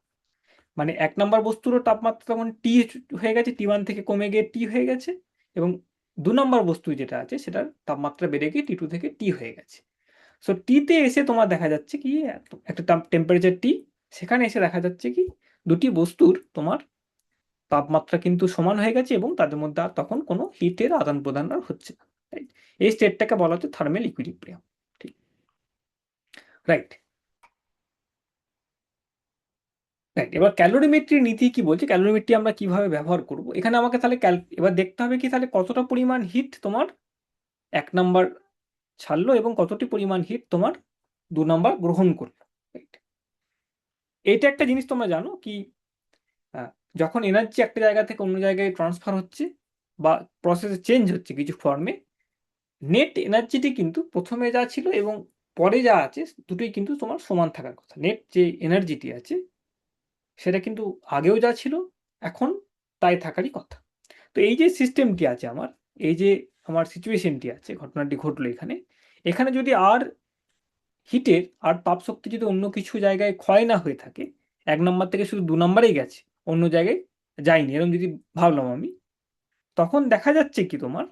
মানে 1 নম্বর বস্তুরও তাপমাত্রা তখন টি হয়ে গেছে, T1 থেকে কমে গিয়ে টি হয়ে গেছে, এবং 2 নম্বর বস্তু যেটা আছে সেটার তাপমাত্রা বেড়ে গিয়ে T2 থেকে টি হয়ে গেছে। সো টিতে এসে তোমার দেখা যাচ্ছে কি একটা টেম্পারেচার টি, সেখানে এসে দেখা যাচ্ছে কি দুটি বস্তুর তোমার তাপমাত্রা কিন্তু সমান হয়ে গেছে, এবং তাদের মধ্যে আর তখন কোনো হিটের আদান প্রদান আর হচ্ছে না, রাইট? এই স্টেটটাকে বলা হচ্ছে থার্মাল ইকুইলিব্রিয়াম, ঠিক? Right, right. এবার ক্যালোরিমেট্রির নীতি কি বলছে, ক্যালোরিমেট্রি আমরা কিভাবে ব্যবহার করব, এখানে আমাকে তাহলে এবার দেখতে হবে কি তাহলে কতটা পরিমাণ হিট তোমার 1 নাম্বার ছাড়লো, এবং কতটি পরিমাণ হিট তোমার 2 নাম্বার গ্রহণ করলো, রাইট? এটা একটা জিনিস তোমরা জানো কি, যখন এনার্জি একটা জায়গা থেকে অন্য জায়গায় ট্রান্সফার হচ্ছে বা প্রসেসে চেঞ্জ হচ্ছে কিছু ফর্মে, নেট এনার্জিটি কিন্তু প্রথমে যা ছিল এবং পরে যা আছে দুটোই কিন্তু তোমার সমান থাকার কথা। নেট যে এনার্জিটি আছে সেটা কিন্তু আগেও যা ছিল এখন তাই থাকারই কথা। তো এই যে সিস্টেমটি আছে আমার, এই যে আমার সিচুয়েশনটি আছে, ঘটনাটি ঘটলো এখানে, এখানে যদি আর হিটের আর তাপশক্তি যদি অন্য কিছু জায়গায় ক্ষয় না হয়ে থাকে, 1 নম্বর থেকে শুধু 2 নম্বরেই গেছে, অন্য জায়গায় যায়নি, এরকম যদি ভাবলাম আমি, তখন দেখা যাচ্ছে কি তোমার,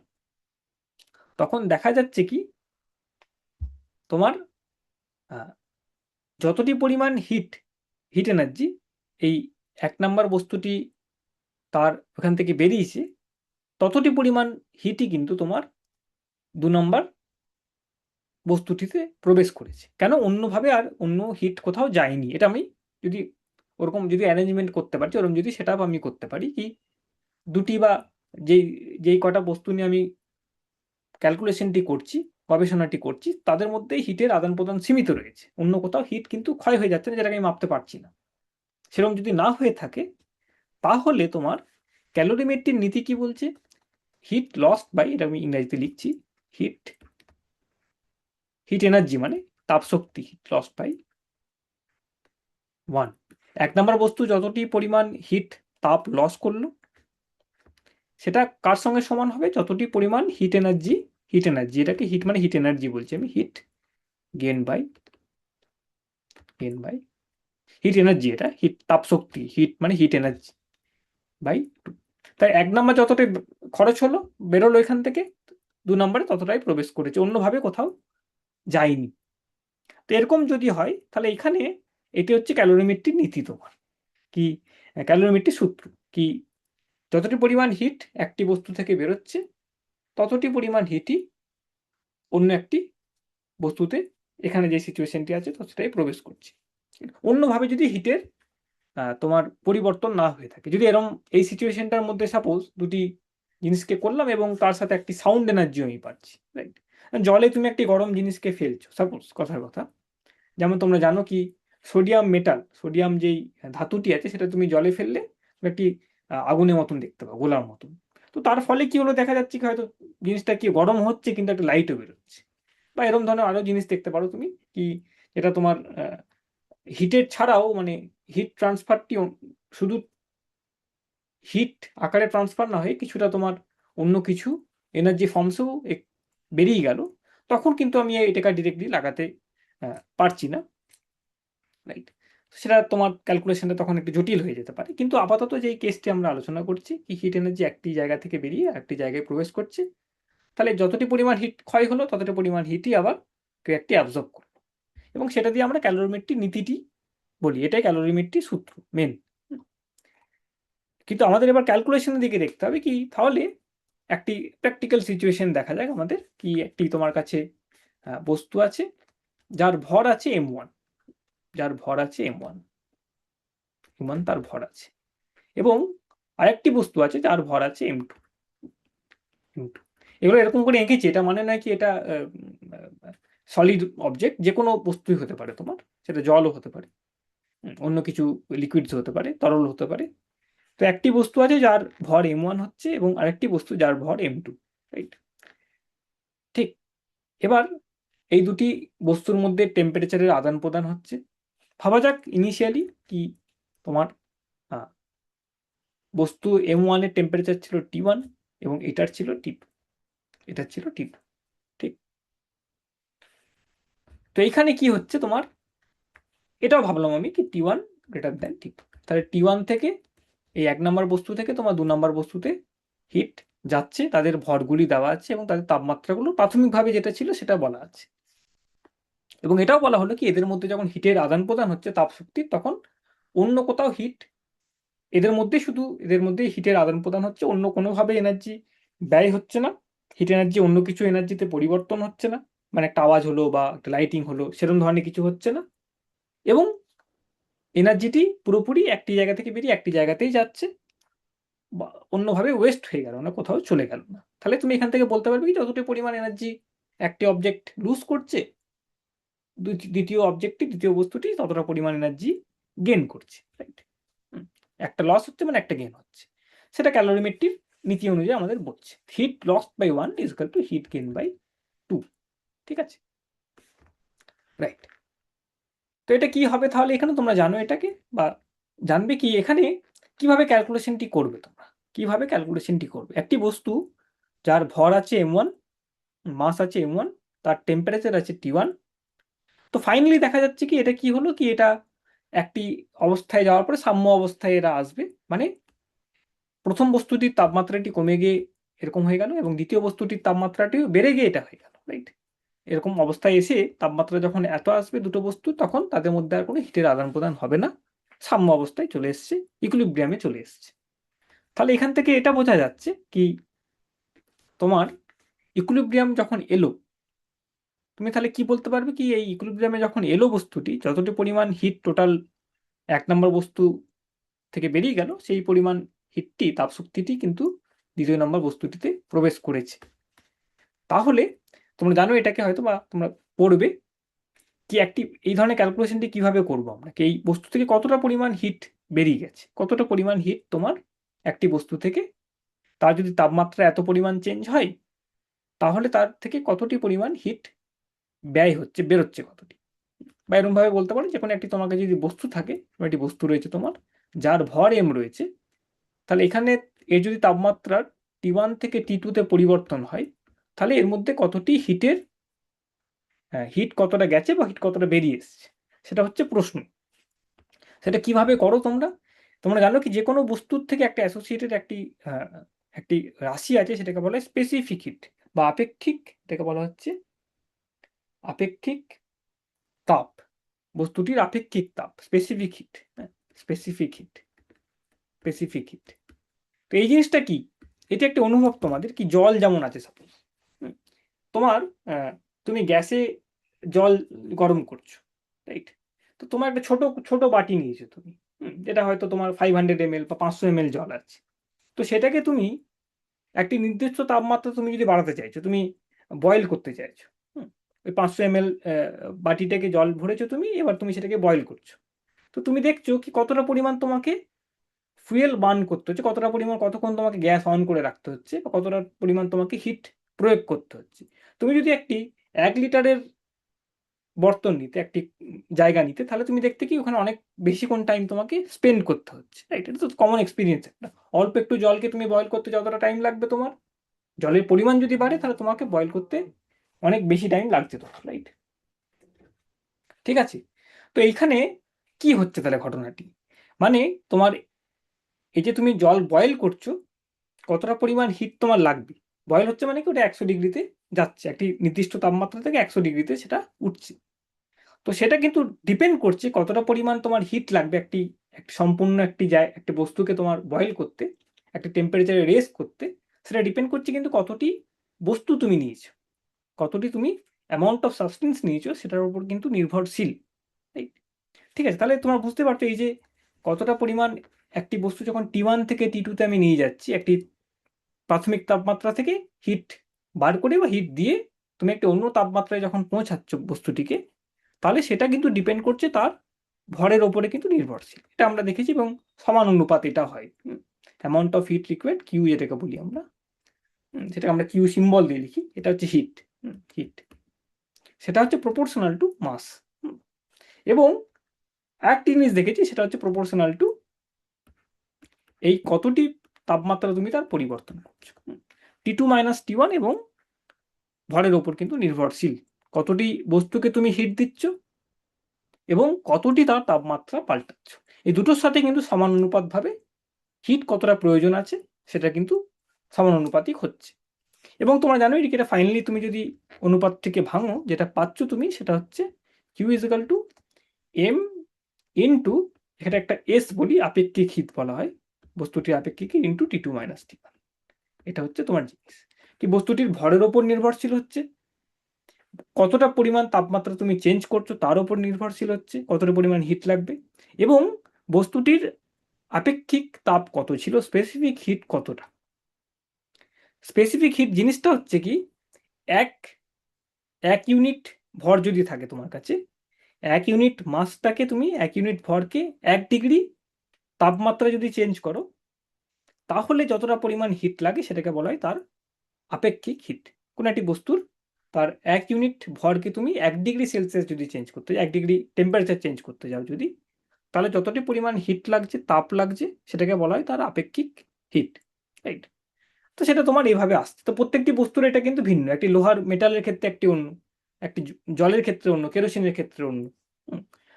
তখন দেখা যাচ্ছে কি তোমার যতটি পরিমাণ হিট এনার্জি এই 1 নাম্বার বস্তুটি তার ওখান থেকে বেরিয়েছে, ততটি পরিমাণ হিটই কিন্তু তোমার 2 নম্বর বস্তুটিতে প্রবেশ করেছে। কেন অন্যভাবে আর অন্য হিট কোথাও যায়নি, এটা আমি যদি ওরকম যদি অ্যারেঞ্জমেন্ট করতে পারছি, ওরকম যদি সেটা আমি করতে পারি কি দুটি বা যেই যেই কটা বস্তু নিয়ে আমি ক্যালকুলেশনটি করছি, গবেষণাটি করছি, তাদের মধ্যেই হিটের আদান প্রদান সীমিত রয়েছে, অন্য কোথাও হিট কিন্তু ক্ষয় হয়ে যাচ্ছে না, যেটাকে আমি মাপতে পারছি না। সেরকম যদি না হয়ে থাকে, তাহলে তোমার ক্যালোরিমেট্রির নীতি কি বলছে, হিট লস্ট বাই, এটা আমি ইংরেজিতে লিখছি, হিট হিট এনার্জি মানে তাপশক্তি, হিট লস্ট বাই 1। 1 নম্বর বস্তু যতটি পরিমাণ হিট তাপ লস করলো, সেটা কার সঙ্গে সমান হবে, যতটি পরিমাণ হিট এনার্জি এটাকে হিট মানে হিট এনার্জি বলছি আমি, heat gain by heat energy, এটা হিট তাপশক্তি, হিট মানে হিট এনার্জি বাই 2। তাই 1 নাম্বার যতটাই খরচ হলো বেরোলো এখান থেকে, 2 নম্বরে ততটাই প্রবেশ করেছে, অন্যভাবে কোথাও যায়নি। তো এরকম যদি হয় তাহলে এখানে এটি হচ্ছে ক্যালোরিমেট্রির নীতি। তোমার কি ক্যালোরিমেট্রির সূত্র কি, যতটি পরিমাণ হিট একটি বস্তু থেকে বেরোচ্ছে ততটি পরিমাণ হিটই অন্য একটি বস্তুতে, এখানে যে সিচুয়েশনটি আছে ততটাই প্রবেশ করছে। অন্যভাবে যদি হিটের তোমার পরিবর্তন না হয়ে থাকে, যদি এরকম এই সিচুয়েশনটার মধ্যে সাপোজ দুটি জিনিসকে করলাম এবং তার সাথে একটি সাউন্ড এনার্জি আমি পাচ্ছি, রাইট? জলে তুমি একটি গরম জিনিসকে ফেলছো সাপোজ, কথার কথা, যেমন তোমরা জানো কি সোডিয়াম মেটাল, সোডিয়াম যেই ধাতুটি আছে সেটা তুমি জলে ফেললে একটি আগুনের মতন দেখতে পাও, গোলার মতন। তো তার ফলে কি হলো, দেখা যাচ্ছে কি হয়তো জিনিসটা কি গরম হচ্ছে কিন্তু একটা লাইটও বেরোচ্ছে, বা এরকম ধরনের আরো জিনিস দেখতে পারো তুমি কি, এটা তোমার হিটের ছাড়াও মানে হিট ট্রান্সফারটি শুধু হিট আকারে ট্রান্সফার না হয়ে কিছুটা তোমার অন্য কিছু এনার্জি ফর্মসেও বেরিয়ে গেল, তখন কিন্তু আমি এটাকে ডিরেক্টলি লাগাতে পারছি না, রাইট? সেটা তোমার ক্যালকুলেশনটা তখন একটু জটিল হয়ে যেতে পারে। কিন্তু আপাতত যে কেসটি আমরা আলোচনা করছি কি হিট এনার্জি একটি জায়গা থেকে বেরিয়ে একটি জায়গায় প্রবেশ করছে, তাহলে যতটি পরিমাণ হিট ক্ষয় হলো ততটি পরিমাণ হিটই আবার ক্রিয়াকটি অ্যাবজর্ব করলো, এবং সেটা দিয়ে আমরা ক্যালোরিমেট্রির নীতিটি বলি, এটাই ক্যালোরিমেট্রির সূত্র মেন। কিন্তু আমাদের এবার ক্যালকুলেশনের দিকে দেখতে হবে কি, তাহলে একটি প্র্যাকটিক্যাল সিচুয়েশন দেখা যাক আমাদের কি, একটি তোমার কাছে বস্তু আছে যার ভর আছে m1, যার ভর আছে m1, তার ভর আছে, এবং আরেকটি বস্তু আছে যার ভর আছে m2, এগুলো এরকম করে এঁকেছি, এটা মানে নয় কি এটা সলিড অবজেক্ট, যে কোনো বস্তুই হতে পারে তোমার, সেটা জলও হতে পারে, অন্য কিছু লিকুইডস হতে পারে, তরল হতে পারে। তো একটি বস্তু আছে যার ভর m1 হচ্ছে এবং আরেকটি বস্তু যার ভর m2, রাইট? ঠিক। এবার এই দুটি বস্তুর মধ্যে টেম্পারেচারের আদান প্রদান হচ্ছে। ভাবা যাক ইনিশিয়ালি কি তোমার বস্তু m1 এর টেম্পারেচার ছিল T1 এবং এটার ছিল T2, এটার ছিল T2, ঠিক? তো এখানে কি হচ্ছে তোমার, এটাও ভাবলাম আমি কি T1 গ্রেটার দ্যান T2, তাহলে T1 থেকে এই 1 নম্বর বস্তু থেকে তোমার 2 নম্বর বস্তুতে হিট যাচ্ছে, তাদের ভরগুলি দেওয়া আছে এবং তাদের তাপমাত্রাগুলো প্রাথমিকভাবে যেটা ছিল সেটা বলা আছে, এবং এটাও বলা হলো কি এদের মধ্যে যখন হিটের আদান প্রদান হচ্ছে তাপ শক্তির, তখন অন্য কোথাও হিট, এদের মধ্যে শুধু এদের মধ্যে হিটের আদান প্রদান হচ্ছে, অন্য কোনোভাবে এনার্জি ব্যয় হচ্ছে না, হিট এনার্জি অন্য কিছু এনার্জিতে পরিবর্তন হচ্ছে না, মানে একটা আওয়াজ হলো বা একটা লাইটিং হলো সেরকম ধরনের কিছু হচ্ছে না, এবং এনার্জিটি পুরোপুরি একটি জায়গা থেকে বেরিয়ে একটি জায়গাতেই যাচ্ছে, বা অন্যভাবে ওয়েস্ট হয়ে গেল না, কোথাও চলে গেল না। তাহলে তুমি এখান থেকে বলতে পারবে কি যতটা পরিমাণ এনার্জি একটি অবজেক্ট লুজ করছে, দ্বিতীয় অবজেক্টটি, দ্বিতীয় বস্তুটি ততটা পরিমাণ এনার্জি গেন করছে, রাইট? একটা লস হচ্ছে মানে একটা গেন হচ্ছে, সেটা ক্যালোরিমেট্রির নীতি অনুযায়ী আমাদের বলছে heat loss by 1 is equal to heat gain by 2, ঠিক আছে, রাইট? তো এটা কি হবে তাহলে, এখানে তোমরা জানো এটাকে, বা জানবে কি এখানে কিভাবে ক্যালকুলেশনটি করবে, তোমরা কিভাবে ক্যালকুলেশনটি করবে। একটি বস্তু যার ভর আছে m1, মাস আছে m1, তার টেম্পারেচার আছে T1, তো ফাইনালি দেখা যাচ্ছে কি এটা কি হলো কি, এটা একটি অবস্থায় যাওয়ার পরে সাম্য অবস্থায় এরা আসবে, মানে প্রথম বস্তুটির তাপমাত্রাটি কমে গিয়ে এরকম হয়ে গেল এবং দ্বিতীয় বস্তুটির তাপমাত্রাটিও বেড়ে গিয়ে এটা হয়ে গেল, রাইট? এরকম অবস্থায় এসে তাপমাত্রা যখন এত আসবে দুটো বস্তু, তখন তাদের মধ্যে আর কোনো হিটের আদান প্রদান হবে না, সাম্য অবস্থায় চলে এসছে, ইকুইলিব্রিয়ামে চলে এসছে। তাহলে এখান থেকে এটা বোঝা যাচ্ছে কি তোমার ইকুইলিব্রিয়াম যখন এলো, তুমি তাহলে কি বলতে পারবে কি এই ইকুইলিব্রিয়ামে যখন এলো বস্তুটি, যতটি পরিমাণ হিট টোটাল 1 নম্বর বস্তু থেকে বেরিয়ে গেল সেই পরিমাণ হিটটি, তাপশক্তিটি কিন্তু 2য় নম্বর বস্তুটিতে প্রবেশ করেছে। তাহলে তোমরা জানো এটাকে হয়তো বা তোমরা পড়বে কি একটি এই ধরনের ক্যালকুলেশনটি কিভাবে করবো আমরা, কি এই বস্তু থেকে কতটা পরিমাণ হিট বেরিয়ে গেছে, কতটা পরিমাণ হিট তোমার একটি বস্তু থেকে, তার যদি তাপমাত্রা এত পরিমাণ চেঞ্জ হয় তাহলে তার থেকে কতটি পরিমাণ হিট ব্যয় হচ্ছে, বেরোচ্ছে কতটি, বা এরকম ভাবে বলতে পারো যে কোনো একটি তোমার কাছে যদি বস্তু থাকে, একটি বস্তু রয়েছে তোমার যার ভর m রয়েছে, তাহলে এখানে এর যদি তাপমাত্রা T1 থেকে T2 তে পরিবর্তন হয় তাহলে এর মধ্যে কতটি হিটের হিট কতটা গেছে বা হিট কতটা বেরিয়ে এসছে, সেটা হচ্ছে প্রশ্ন। সেটা কিভাবে করো তোমরা, তোমরা জানো কি যে কোনো বস্তুর থেকে একটা অ্যাসোসিয়েটেড একটি রাশি আছে, সেটাকে বলা হয় স্পেসিফিক হিট বা আপেক্ষিক, এটাকে বলা হচ্ছে আপেক্ষিক তাপ। বস্তুটির আপেক্ষিক তাপ, specific hit, specific hit, specific hit. তো এই জিনিসটা কি, এটা একটা অনুভব তোমাদের, কি জল যেমন আছে সাপোজ, তোমার তুমি গ্যাসে জল গরম করছো, রাইট? তো তোমার একটা ছোট ছোট বাটি নিয়েছো তুমি, যেটা হয়তো তোমার 500 ml বা 500 ml জল আছে। তো সেটাকে তুমি একটি নির্দিষ্ট তাপমাত্রা তুমি যদি বাড়াতে চাইছো, তুমি বয়েল করতে চাইছো, ওই 500 ml বাটিটাকে জল ভরেছো তুমি, এবার তুমি সেটাকে বয়েল করছো। তো তুমি দেখছো কি কতটা পরিমাণ তোমাকে ফুয়েল বার্ন করতে হচ্ছে, কতটা পরিমাণ কতক্ষণ তোমাকে গ্যাস অন করে রাখতে হচ্ছে, বা কতটা পরিমাণ তোমাকে হিট প্রয়োগ করতে হচ্ছে। তুমি যদি একটি 1 লিটারের বর্তন নিতে, একটি জায়গা নিতে, তাহলে তুমি দেখতে কি ওখানে অনেক বেশিক্ষণ টাইম তোমাকে স্পেন্ড করতে হচ্ছে, রাইট? এটা তো কমন এক্সপিরিয়েন্স একটা। অল্প একটু জলকে তুমি বয়েল করতে যতটা টাইম লাগবে তোমার, জলের পরিমাণ যদি বাড়ে তাহলে তোমাকে বয়েল করতে অনেক বেশি টাইম লাগছে তোমার, রাইট? ঠিক আছে। তো এইখানে কি হচ্ছে তাহলে ঘটনাটি, মানে তোমার এই যে তুমি জল বয়েল করছো, কতটা পরিমাণ হিট তোমার লাগবে। বয়েল হচ্ছে মানে কি, ওটা 100 ডিগ্রিতে যাচ্ছে, একটি নির্দিষ্ট তাপমাত্রা থেকে 100 ডিগ্রিতে সেটা উঠছে। তো সেটা কিন্তু ডিপেন্ড করছে কতটা পরিমাণ তোমার হিট লাগবে একটি সম্পূর্ণ একটি বস্তুকে তোমার বয়েল করতে, একটা টেম্পারেচারে রেস করতে। সেটা ডিপেন্ড করছে কিন্তু কতটি বস্তু তুমি নিয়েছো, কতটি তুমি অ্যামাউন্ট অফ সাবস্টেন্স নিয়েছো, সেটার উপর কিন্তু নির্ভরশীল, রাইট? ঠিক আছে, তাহলে তোমরা বুঝতে পারছো এই যে কতটা পরিমাণ একটি বস্তু যখন T1 থেকে T2-তে আমি নিয়ে যাচ্ছি, একটি প্রাথমিক তাপমাত্রা থেকে হিট বার করে বা হিট দিয়ে তুমি একটি অন্য তাপমাত্রায় যখন পৌঁছাচ্ছ বস্তুটিকে, তাহলে সেটা কিন্তু ডিপেন্ড করছে তার ভরের ওপরে কিন্তু নির্ভরশীল। এটা আমরা দেখেছি, এবং সমান অনুপাত এটা হয়। Amount of heat required, Q যেটাকে বলি আমরা, সেটাকে আমরা কিউ সিম্বল দিয়ে লিখি, এটা হচ্ছে হিট। হিট সেটা হচ্ছে প্রপোর্শনাল টু মাস। এবং একটি জিনিস দেখেছি, সেটা হচ্ছে প্রপোর্শনাল টু এই কতটি তাপমাত্রা তুমি তার পরিবর্তন করছো। T2 মাইনাস T1 এবং ভরের ওপর কিন্তু নির্ভরশীল, কতটি বস্তুকে তুমি হিট দিচ্ছ এবং কতটি তার তাপমাত্রা পাল্টাচ্ছ। এই দুটোর সাথে কিন্তু সমানুপাতভাবে হিট কতটা প্রয়োজন আছে সেটা কিন্তু সমানুপাতিক হচ্ছে। এবং তোমরা জানো এটা ফাইনালি তুমি যদি অনুপাতটিকে ভাঙো, যেটা পাচ্ছ তুমি, সেটা হচ্ছে Q is equal to m into, এখানে একটা এস বলি, আপেক্ষিক হিট বলা হয় বস্তুটির আপেক্ষিক, ইন্টু T2 মাইনাস T1। এটা হচ্ছে তোমার জিনিস কি, বস্তুটির ভরের ওপর নির্ভরশীল হচ্ছে, কতটা পরিমাণ তাপমাত্রা তুমি চেঞ্জ করছো তার উপর নির্ভরশীল হচ্ছে কতটা পরিমাণ হিট লাগবে, এবং বস্তুটির আপেক্ষিক তাপ কত ছিল, স্পেসিফিক হিট কতটা। স্পেসিফিক হিট জিনিসটা হচ্ছে কি, এক এক ইউনিট ভর যদি থাকে তোমার কাছে, 1 ইউনিট মাসটাকে তুমি 1 ইউনিট ভরকে 1 ডিগ্রি তাপমাত্রা যদি চেঞ্জ করো, তাহলে যতটা পরিমাণ হিট লাগে সেটাকে বলা হয় তার আপেক্ষিক হিট। কোনো একটি বস্তুর তার 1 ইউনিট ভরকে তুমি 1 ডিগ্রি সেলসিয়াস যদি চেঞ্জ করতে, 1 ডিগ্রি টেম্পারেচার চেঞ্জ করতে যাও যদি, তাহলে যতটি পরিমাণ হিট লাগছে, তাপ লাগছে, সেটাকে বলা হয় তার আপেক্ষিক হিট, রাইট? তো সেটা তোমার এইভাবে আসছে। তো প্রত্যেকটি বস্তুর এটা কিন্তু ভিন্ন, একটি লোহার মেটালের ক্ষেত্রে একটি অন্য, একটি জলের ক্ষেত্রে অন্য, কেরোসিনের ক্ষেত্রে অন্য।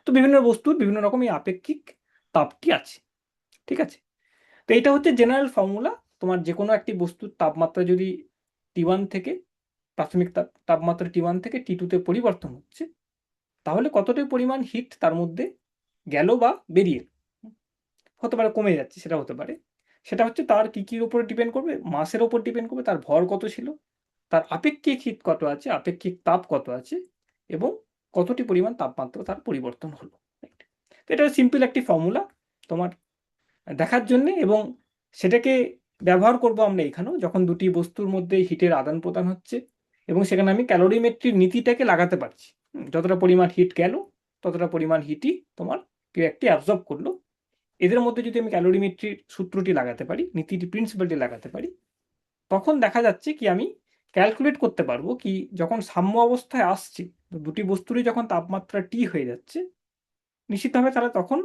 তো বিভিন্ন বস্তুর বিভিন্ন রকম এই আপেক্ষিক তাপটি আছে, ঠিক আছে? তো এটা হচ্ছে জেনারেল ফর্মুলা। তোমার যে কোনো একটি বস্তুর তাপমাত্রা যদি T1 থেকে প্রাথমিক তাপমাত্রা T1 থেকে T2-তে পরিবর্তন হচ্ছে, তাহলে কতটা পরিমাণ হিট তার মধ্যে গেল বা বেরিয়ে হতে পারে, কমে যাচ্ছে, সেটা হতে পারে। সেটা হচ্ছে তার কির উপরে ডিপেন্ড করবে, মাসের ওপর ডিপেন্ড করবে, তার ভর কত ছিল, তার আপেক্ষিক হিট কত আছে, আপেক্ষিক তাপ কত আছে, এবং কতটি পরিমাণ তাপমাত্রা তার পরিবর্তন হলো। তো এটা সিম্পল একটি ফর্মুলা তোমার দেখার জন্যে, এবং সেটাকে ব্যবহার করব আমরা এখানেও, যখন দুটি বস্তুর মধ্যে হিটের আদান প্রদান হচ্ছে, এবং সেখানে আমি ক্যালোরিমেট্রির নীতিটাকে লাগাতে পারছি। যতটা পরিমাণ হিট গেল, ততটা পরিমাণ হিটই তোমার কেউ একটি অ্যাবজর্ব করলো। এদের মধ্যে যদি আমি ক্যালোরিমেট্রির সূত্রটি লাগাতে পারি, নীতিটি, প্রিন্সিপালটি লাগাতে পারি, তখন দেখা যাচ্ছে কি আমি ক্যালকুলেট করতে পারবো কি, যখন সাম্য অবস্থায় আসছে, দুটি বস্তুরই যখন তাপমাত্রা T হয়ে যাচ্ছে, নিশ্চিতভাবে তাহলে তখন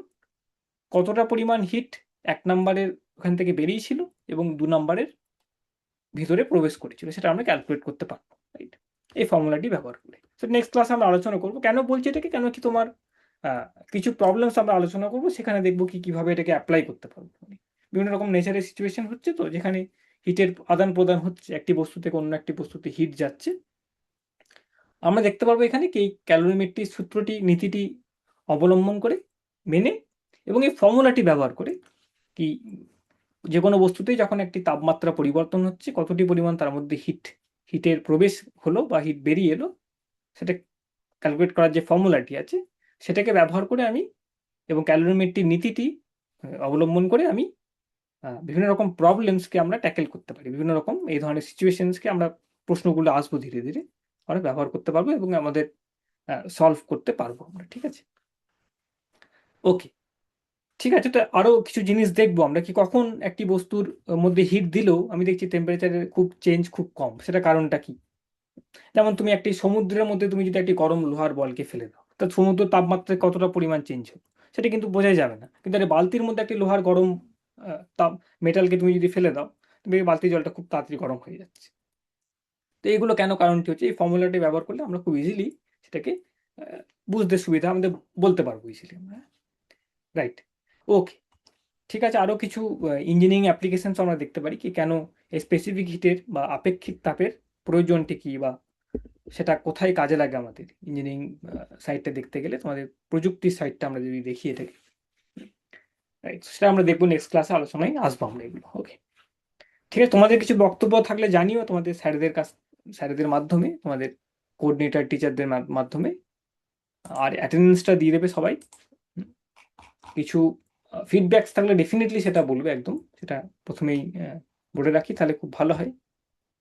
কতটা পরিমাণ হিট 1 নম্বরের ওখান থেকে বেরিয়েছিল এবং 2 নম্বরের ভিতরে প্রবেশ করেছিল, সেটা আমরা ক্যালকুলেট করতে পারবো, রাইট? এই ফর্মুলাটি ব্যবহার করে। তো নেক্সট ক্লাসে আমরা আলোচনা করবো কেন বলছি এটাকে, কেন কি তোমার কিছু প্রবলেমস আমরা আলোচনা করব, সেখানে দেখবো কিভাবে এটাকে অ্যাপ্লাই করতে পারবো। বিভিন্ন রকম নেচারের সিচুয়েশন হচ্ছে, তো যেখানে হিটের আদান প্রদান হচ্ছে, একটি বস্তু থেকে অন্য একটি বস্তুতে হিট যাচ্ছে, আমরা দেখতে পারবো এখানে কি ক্যালোরিমেট্রির সূত্রটি, নীতিটি অবলম্বন করে, মেনে, এবং এই ফর্মুলাটি ব্যবহার করে কি যে কোনো বস্তুতেই যখন একটি তাপমাত্রা পরিবর্তন হচ্ছে, কতটি পরিমাণ তার মধ্যে হিটের প্রবেশ হলো বা হিট বেরিয়ে এলো, সেটা ক্যালকুলেট করার যে ফর্মুলাটি আছে সেটাকে ব্যবহার করে আমি, এবং ক্যালোরিমেট্রির নীতিটি অবলম্বন করে আমি বিভিন্ন রকম প্রবলেমসকে আমরা ট্যাকেল করতে পারি। বিভিন্ন রকম এই ধরনের সিচুয়েশনসকে আমরা, প্রশ্নগুলো আসবো ধীরে ধীরে, আমরা ব্যবহার করতে পারবো এবং আমাদের সলভ করতে পারবো আমরা। ঠিক আছে, ওকে, ঠিক আছে। তো আরো কিছু জিনিস দেখবো আমরা, কি কখন একটি বস্তুর মধ্যে হিট দিলেও আমি দেখছি টেম্পারেচারের খুব চেঞ্জ খুব কম, সেটা কারণটা কি। যেমন তুমি একটি সমুদ্রের মধ্যে তুমি যদি একটি গরম লোহার বলকে ফেলে দাও, তা সমুদ্র তাপমাত্রায় কতটা পরিমাণ চেঞ্জ হবে সেটা কিন্তু বোঝাই যাবে না। কিন্তু একটা বালতির মধ্যে একটি লোহার গরম তাপ মেটালকে তুমি যদি ফেলে দাও, তুমি এই বালতির জলটা খুব তাড়াতাড়ি গরম হয়ে যাচ্ছে। তো এইগুলো কেন, কারণটি হচ্ছে এই ফর্মুলাটি ব্যবহার করলে আমরা খুব ইজিলি সেটাকে বুঝতে সুবিধা আমাদের বলতে পারবো ইজিলি আমরা। রাইট, ওকে, ঠিক আছে। আরো কিছু ইঞ্জিনিয়ারিং অ্যাপ্লিকেশনস আমরা দেখতে পারি, কি কেন স্পেসিফিক হিটের বা আপেক্ষিক তাপের প্রয়োজনটি কি, বা সেটা কোথায় কাজে লাগে আমাদের ইঞ্জিনিয়ারিং সাইডটা দেখতে গেলে, তোমাদের প্রযুক্তির সাইডটা আমরা যদি দেখি এটাকে, রাইট, সেটা আমরা দেখবো নেক্সট ক্লাসে, আলোচনায় আসবো আমরা এগুলো। ওকে, ঠিক আছে। তোমাদের কিছু বক্তব্য থাকলে জানিও তোমাদের স্যারেদের মাধ্যমে, তোমাদের কোঅর্ডিনেটর টিচারদের মাধ্যমে, আর অ্যাটেন্ডেন্সটা দিয়ে দেবে সবাই। কিছু ফিডব্যাকস থাকলে ডেফিনেটলি সেটা বলবে একদম, সেটা প্রথমেই বলে রাখি, তাহলে খুব ভালো হয়।